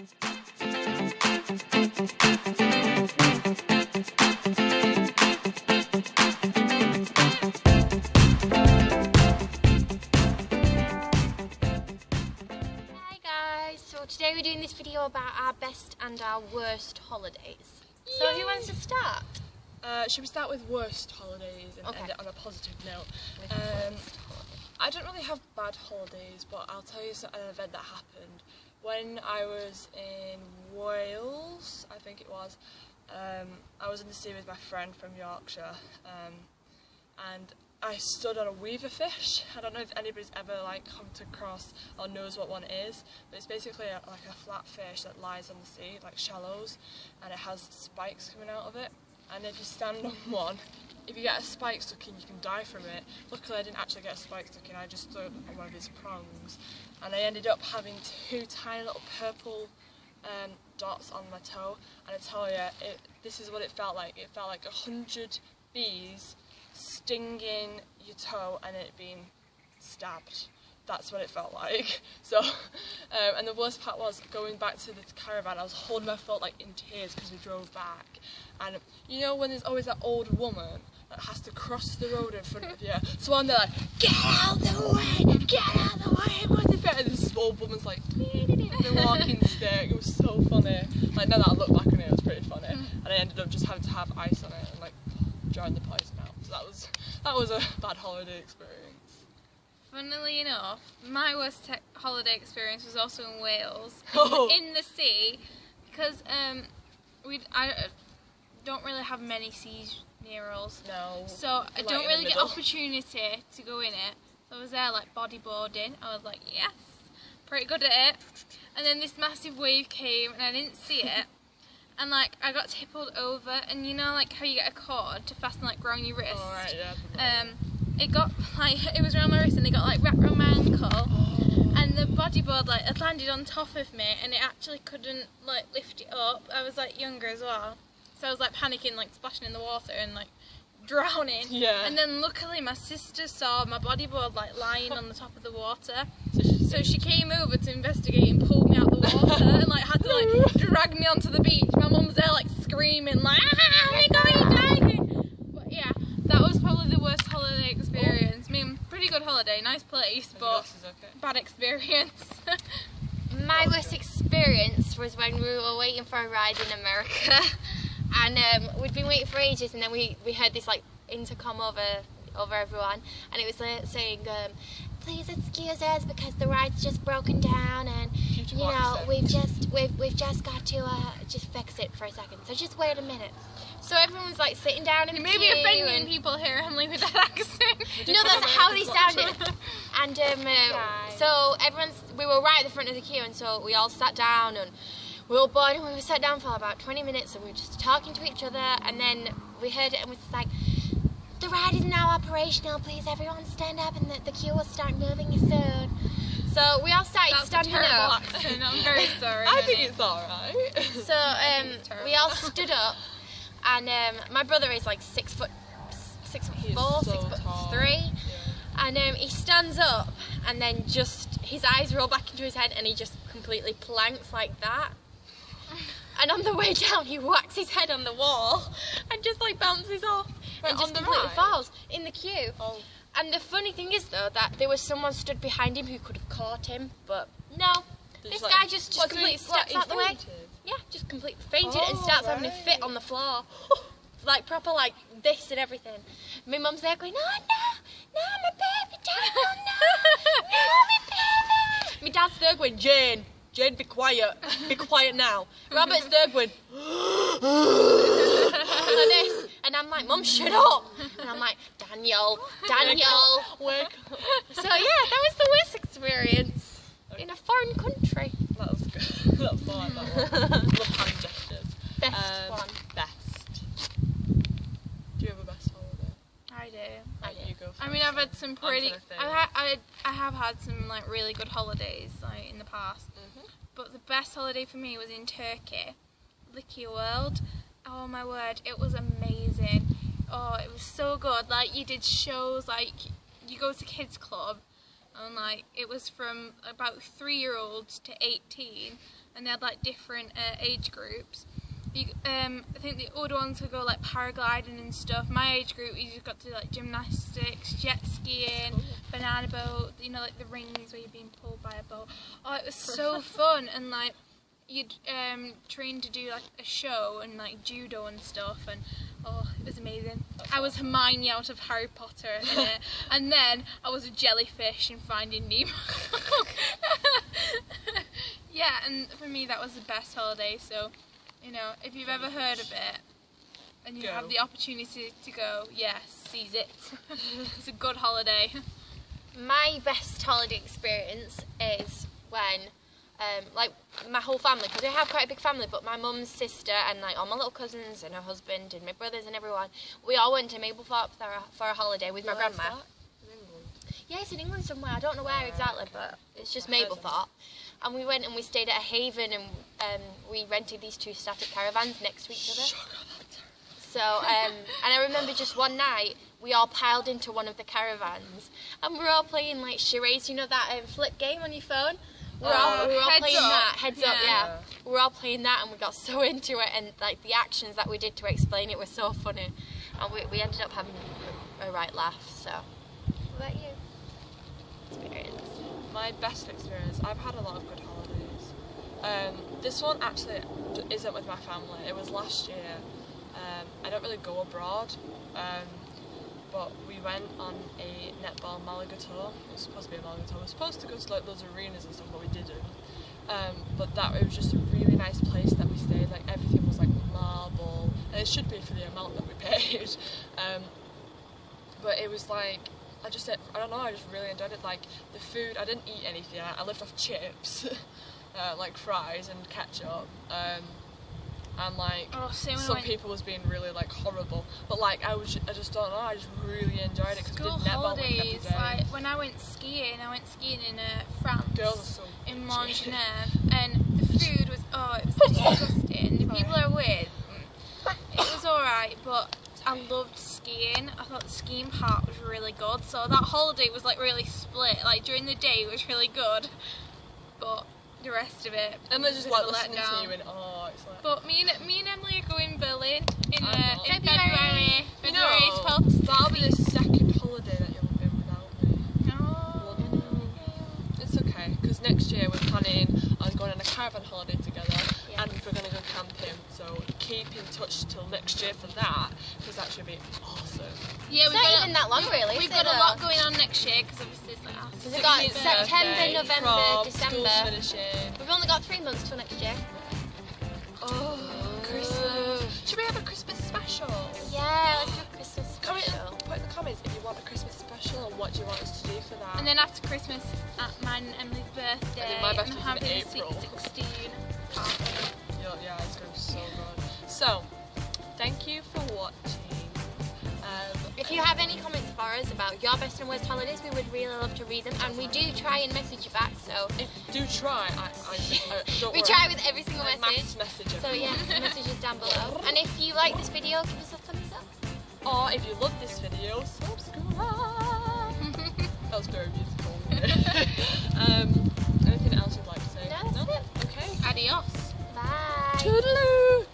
So today we're doing this video about our best and our worst holidays. So who wants to start? Should we start with worst holidays and end it on a positive note? I don't really have bad holidays, but I'll tell you an event that happened. When I was in Wales, I think it was, I was in the sea with my friend from Yorkshire, and I stood on a weaver fish. I don't know if anybody's ever come across or knows what one is, but it's basically like a flat fish that lies on the sea, like shallows, and it has spikes coming out of it. And if you stand on one, if you get a spike stuck in, you can die from it. Luckily I didn't actually get a spike stuck in, I just stood on one of his prongs, and I ended up having two tiny little purple dots on my toe, and I tell you, this is what it felt like. It felt like 100 bees stinging your toe and it being stabbed. That's what it felt like. So, and the worst part was going back to the caravan, I was holding my foot in tears because we drove back. And you know when there's always that old woman that has to cross the road in front of you? So I'm there get out the way, get out the way, and this old woman's the walking stick. It was so funny. Now that I look back on it, it was pretty funny. And I ended up just having to have ice on it and drying the poison out. So that was a bad holiday experience. Funnily enough, my worst holiday experience was also in Wales, in the sea, because I don't really have many seas near us. No. So I don't really get opportunity to go in it. So I was there bodyboarding. I was yes, pretty good at it. And then this massive wave came and I didn't see it. And I got tippled over, and you know how you get a cord to fasten around your wrist. Oh, right, yeah. It got it was around my wrist, and it got wrapped around my ankle. Oh. And the bodyboard had landed on top of me, and it actually couldn't lift it up. I was younger as well, so I was panicking, splashing in the water and drowning. Yeah. And then luckily my sister saw my bodyboard lying on the top of the water. So she came over to investigate and pulled me out the water and had to drag me onto the beach. My mum was there screaming we're dying. But yeah, that was probably the worst holiday experience. I mean, pretty good holiday, nice place, but bad experience. My worst experience was when we were waiting for a ride in America, and we'd been waiting for ages, and then we heard this intercom over everyone, and it was saying, please excuse us because the ride's just broken down, and we've just got to just fix it for a second, so just wait a minute. So everyone was sitting down in the queue. Maybe offending people here, Emily, with that accent. No, that's how they sounded. And so we were right at the front of the queue, and so we all sat down, and we were bored, and we were sat down for about 20 minutes, and we were just talking to each other, and then we heard it, and we was the ride is now operational, please everyone stand up, and the queue will start moving soon. So we all started standing up. Accent. I'm very sorry. I think it's alright. So we all stood up, and my brother is 6 foot 4, 6'3", and he stands up, and then just his eyes roll back into his head, and he just completely planks like that. And on the way down, he whacks his head on the wall and just bounces off and just completely falls in the queue. Oh. And the funny thing is though that there was someone stood behind him who could have caught him, but no, this guy just completely steps out the way. Yeah, just completely fainted and starts having a fit on the floor, proper this and everything. My mum's there going, no, my baby, Dad, no, my baby. My dad's there going, Jane, be quiet now. Robert's there going, and I'm like, Mum, shut up. And I'm like, Daniel. Wake up. So yeah, that was the worst experience in a foreign country. That was good. That was like that one. Love hand gestures. Best one. Best. Do you have a best holiday? I do. You go first. I mean, I've had some pretty. I have had some really good holidays in the past. But the best holiday for me was in Turkey, Licky World. Oh my word, it was amazing. Oh, it was so good. You did shows, you go to kids club, and it was from about 3-year-olds to 18, and they had like different age groups. I think the older ones could go like paragliding and stuff. My age group, you just got to do like gymnastics, jet skiing, banana boat, you know, like the rings where you're being pulled by a boat. Oh, it was so fun, and like you'd train to do like a show and like judo and stuff, and oh, it was amazing. I was Hermione out of Harry Potter in it, and then I was a jellyfish in Finding Nemo. Yeah, and for me that was the best holiday, so you know, if you've ever heard of it and you have the opportunity to go, yes, seize it. It's a good holiday. My best holiday experience is when, like, my whole family, because I have quite a big family, but my mum's sister and like all my little cousins and her husband and my brothers and everyone, we all went to Mablethorpe for a holiday with my grandma. In England? Yeah, it's in England somewhere. I don't know where exactly, but it's just Mablethorpe. And we went and we stayed at a haven, and we rented these 2 static caravans next to each other. So, and I remember just one night, we all piled into one of the caravans, and we were all playing like charades, you know that flip game on your phone? We were all playing that, heads up, yeah. We were all playing that, and we got so into it, and like the actions that we did to explain it were so funny. And we ended up having a right laugh, so. What about you? Experience. My best experience, I've had a lot of good holidays. This one actually isn't with my family, it was last year. I don't really go abroad, but we went on a netball Malaga tour. It was supposed to be a Malaga tour. We were supposed to go to like those arenas and stuff, but we didn't. But it was just a really nice place that we stayed. Like everything was like marble, and it should be for the amount that we paid. But it was like, I don't know, I just really enjoyed it. Like the food, I didn't eat anything. I lived off chips, like fries and ketchup. And like some people was being really like horrible, but like I just don't know, I just really enjoyed it because we did netball like every day. Like when I went skiing in France. Girls are so in Montgenèvre, and the food was it was disgusting. The people I with, it was alright, but I loved skiing. I thought the skiing part was really good, so that holiday was like really split. Like during the day it was really good, but the rest of it, and they're just like listening to you and it's like. But me and Emily are going Berlin in February. February 12th. That'll be the second holiday that you'll have been without me. No. It's okay, because next year we're planning on going on a caravan holiday together, and we're going to go camping. So keep in touch till next year for that, because that should be awesome. Yeah, it's not even that long, really. We've got a lot going on next year because obviously it's like we've got September, November, December. Finishing. We've only got 3 months till next year. Oh, Christmas! Should we have a Christmas special? Yeah, let's do a Christmas special. Put in the comments if you want a Christmas special and what do you want us to do for that. And then after Christmas, at mine and Emily's birthday, my birthday's I'm having in a April. Sweet 16 party. Yeah, it's going to be so good. So, thank you for watching. If you have any comments for us about your best and worst holidays, we would really love to read them, and we do try and message you back. So do try. We try with every single message. So yeah, messages down below. And if you like this video, give us a thumbs up. Or if you love this video, subscribe. That was very beautiful. Anything else you'd like to say? No, that's it. Okay. Adios. Bye. Toodaloo.